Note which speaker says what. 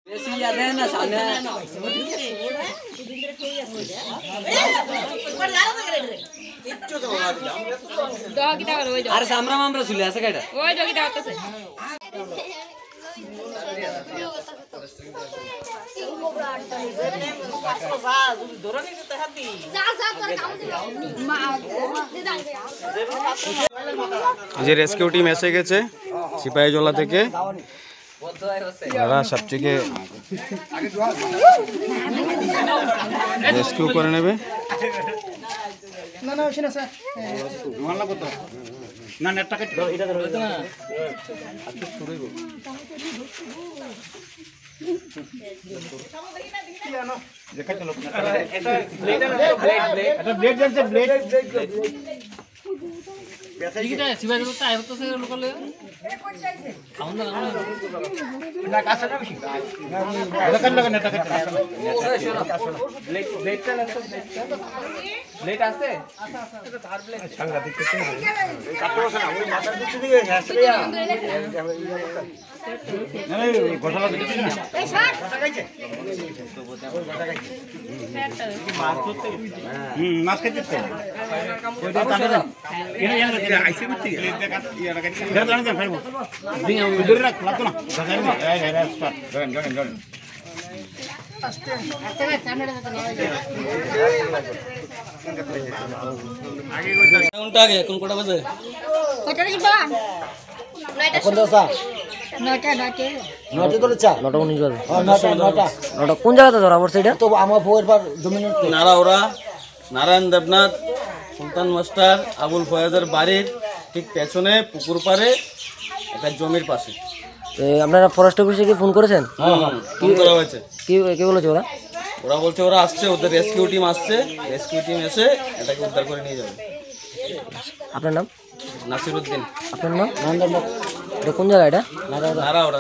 Speaker 1: বেশি याद है ना सामने अरे सामरा मामरा सुले असं काय ओय जोगीटा होतसे
Speaker 2: যে রেস্কিউ টিম এসে গেছে সিপাহীজলা থেকে। এরা সবথেকে রেস্কিউ করে নেবে। মাছ খেতে এখন কটা বাজে?
Speaker 3: কোন জায়গাতে ধরা পড়ছে এটা?
Speaker 1: তো আমার বউয়ের পর জমিনের
Speaker 2: নারাওরা নারায়ণ দেবনাথ সুলতান মাস্টার আবুল ফয়াজের বাড়ির ঠিক পেছনে পুকুর পাড়ে একটা জমির পাশে।
Speaker 3: আপনারা ফরেস্ট অফিসে কি ফোন করেছেন?
Speaker 2: ফোন করা হয়েছে।
Speaker 3: কি বলেছে ওরা?
Speaker 2: ওরা বলছে ওরা আসছে, ওদের রেস্কিউ টিম আসছে, রেস্কিউ টিম এসে এটাকে উদ্ধার করে নিয়ে যাবে।
Speaker 3: আপনার নাম?
Speaker 2: নাসিরউদ্দিন।
Speaker 3: আপনার নাম? এটা কোন জায়গা এটা?
Speaker 2: নারাওরা।